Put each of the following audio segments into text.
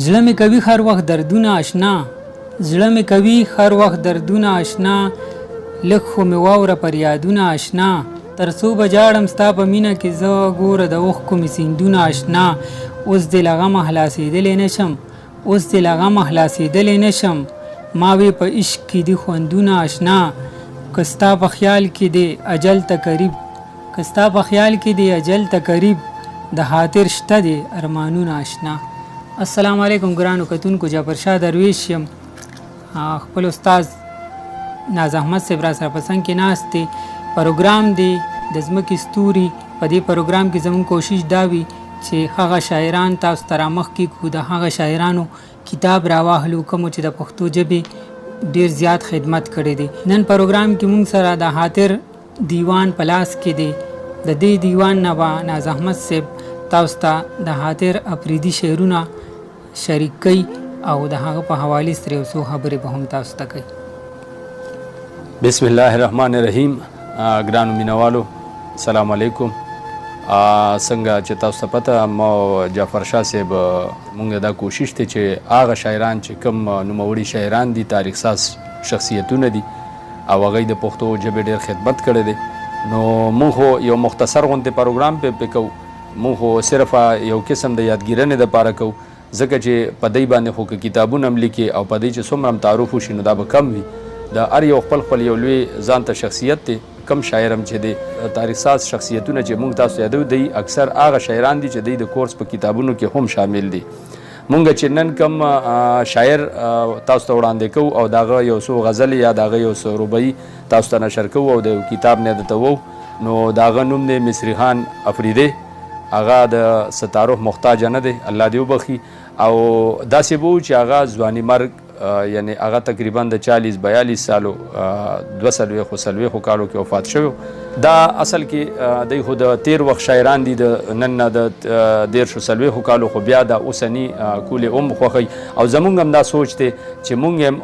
زړه مې کوي هر وخت دردونه آشنا، زړه مې کوي هر وخت دردونه آشنا، لږ خو مې واوره پر یادونه آشنا، تر څو به جاړم ستا په مینه کې زه ګوره د اوښکو مې سیندونه آشنا. اوس دې له غمه خلاصېدلی نشم، اوس دې له غمه خلاصېدلی نشم، ما وې په عشق کې دي خوندونه آشنا. که ستا په خیال کې دی اجل ته قریب، که ستا په خیال کې دی اجل ته قریب، د خاطر شته دی ارمانونه آشنا. السلام علیکم ګرانو کتونکو، جعفرشاه درویش یم. خپل استاد ناز احمد صاحب را سره په څنګ کې ناست دی. پروګرام دی د ځمکې ستوري. په دې پروګرام کې زموږ کوشش دا وي چې هغه شاعران تاسو ته رامخ کړو، د هغه شاعرانو کتاب راواخلو کومو چې د پښتو ژبې ډیر زیات خدمت کړی دی. نن پروګرام کې موږ سره د خاطر دیوان په لاس کې دی. د دې دیوان نه به ناز احمد صاحب تاسو ته د خاطر اپریدي شعرونه شریک کوي او د هغه په حوالې سره یو څو خبرې به هم تاسو ته کوي. بسم الله الرحمن الرحیم. ګرانو مینوالو السلام علیکم. څنګه چې تاسو ته پته ما جعفرشاه صاحب مونږ دا کوشش دی چې هغه شاعران چې کوم نوموړي شاعران دي، تاریخ ساز شخصیتونه دي او هغوی د پښتو ژبې ډېر خدمت کړی دی، نو مونږ خو یو مختصر غوندې پروګرام پې کوو. مونږ خو صرف یو قسم د یادګیرنې دپاره کوو، ځکه چې په دی باندې خو که کتابونه هم لیکي او په دی چې څومره هم تعارف وشي نو دا به کم وي. د هر یو خپل خپل یو لوی ځان ته شخصیت دی. کم شاعر هم چې دی تاریخ ساز شخصیتونه چې مونږ تاسو یادو دی اکثر هغه شاعران دي چې دی د کورس په کتابونو کې هم شامل دي. مونږ چې نن کم شاعر تاسو ته وړاندې کوو او د هغه یو څو غزل یا د هغه یو څو ربعي تاسو ته نشر کوو او د یو کتاب نه درته وو، نو د هغه نوم دی مصری خان افریدی. هغه د ستارو محتاج نه دی، الله دې وبخي. او داسې به و چې هغه ځواني مرګ یعنی هغه تقریبا د 40-42 سالو 240 کالو کې وفات شوی. دا اصل کې دی خو د تیر وخت شاعران دي، د نن نه د 140 کالو، خو بیا د اوسني کول هم خوښوي او زمونږ هم دا سوچ دی چې مونږ هم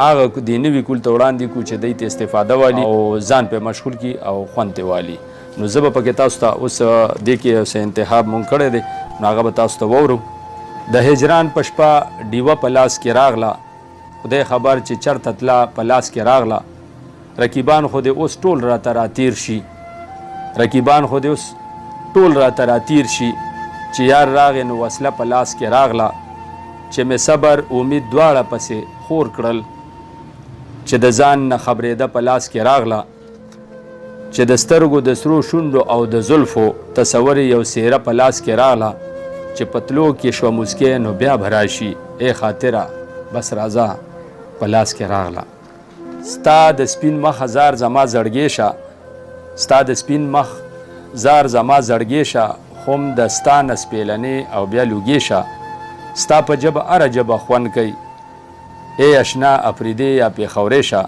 هغه د نوي کول ته وړاندې کړو چې دی ته استفاده والي او ځان پې مشغول کړي او خوند تې والي. نو زه به پکې تاسو ته اوس دې کې څه انتخاب مونږ کړی دی، نو هغه به تاسو ته واورو. د هجران په شپه ډیوه په لاس کې راغله، خدای خبر چې چرته تله په لاس کې راغله، رقیبان خو دې اوس ټول راته راتیر شي، رقیبان خو دې اوس ټول راته راتیر شي، چې یار راغې نو وسله په لاس کې راغله، چې مې صبر امید دواړه پسې خور کړل، چې د ځان نه خبرېده په لاس کې راغله، چې د سترګو د سرو شونډو او د زلفو تصور یو څېره په لاس کې راغله، چې پتلو کې شوه مسکې نو بیا به راشي، ای خاطره بس راځه په لاس کې راغله. ستا د سپین مخ هزار زما زړګې شه، ستا د سپین مخ زار زما زړګې شه، خوم د ستا نه سپېلنې او بیا لوګې شه، ستا په ژبه هره ژبه خوند کوي، ای اشنا افریدی یا پېښورې شه،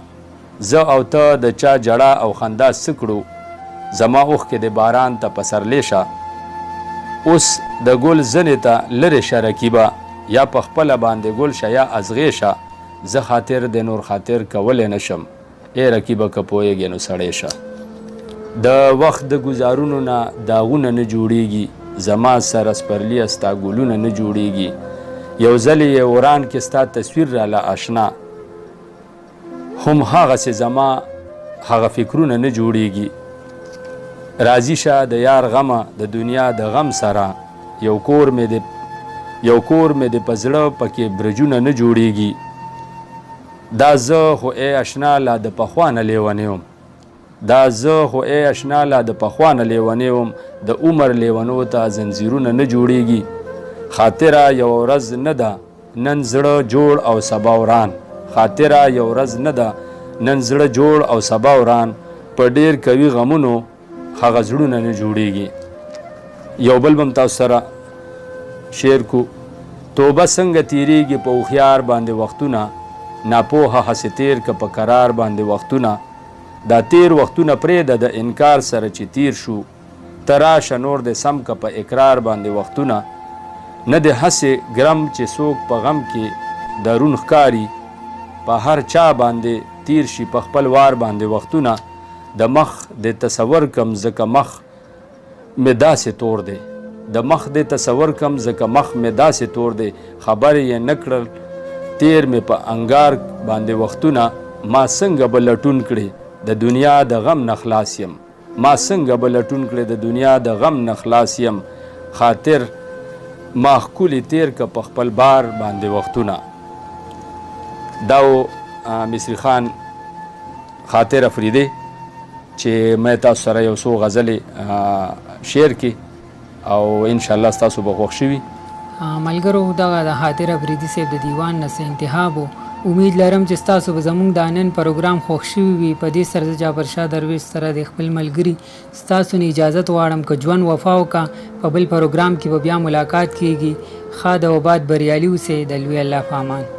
زه او ته د چا جړه او خندا څه کړو، زما اوښکې د باران ته پسرلې شه، اوس د ګل زنې ته لرې شه رقیبه، یا په خپله باندې ګل شه یا ازغې شه، زه خاطر د نور خاطر کولی نشم، ای رقیبه که پوهېږې نو سړی شه. د وخت د ګزارونو نه داغونه نه جوړیږي، زما سره سپرلي ستا ګلونه نه جوړیږي، یو ځل یې وران کې ستا تصویر راله اشنا، هم هغسې زما هغه فکرونه نه جوړیږي، راضي شه د یار غمه د دنیا د غم سره، یو کور مې د په زړه پکې برجونه نه جوړیږي، دا زه خو ای اشنا لا د پخوا نه لیونی وم، دا زه خو ای اشنا لا د پخوا نه لیونی وم، د عمر لیونو ته زنځیرونه نه جوړیږي، خاطره یو ورځ نه ده نن زړه جوړ او سبا وران، خاطره یو ورځ نه ده نن زړه جوړ او سبا وران، په ډیر کوي غمونو هغه زړونه نه جوړیږي. یو بل بم تاسو سره شعر کو. توبه څنګه تیریږي په هوښیار باندې وختونه، ناپوهه هسې تیر که په قرار باندې وختونه، دا تیر وختونه پرېږده د انکار سره چې تیر شو، ته راشه نور دې سم که په اقرار باندې وختونه، نه دې هسې ګرم چې څوک په غم کې درون ښکاري، په هر چا باندې تیر شي په خپل وار باندې وختونه، د مخ د تصور کم ځکه مخ مې داسې تور دی، د مخ دې تصور کم ځکه مخ مې داسې تور دی خبرې یې نه کړل تیر مې په انګار باندې وختونه ما څنګه به لټون کړې د دنیا د غم نه خلاص یم ما څنګه به لټون کړې د دنیا د غم نه خلاص یم خاطر ما ښکلي تیر که په خپل بار باندې وختونه دا و مصری خان خاطر افریدی چې مې تاسو سره یو څو غزلې شعر کې او انشاءالله ستاسو به خوښ شوي ملګرو دغه د خاطر افریدي صاحب د دیوان نه څه انتخاب و امید لرم چې ستاسو به زموږ د نن پروګرام خوښ شوي وي په دې سره زه جعفر شاه درویش سره د خپل ملګري ستاسو نه اجازت غواړم که ژوند وفا وکړه په بل پروګرام کې به بیا ملاقات کیږي ښاد او آباد بریالي اوسئ د لوی الله په امان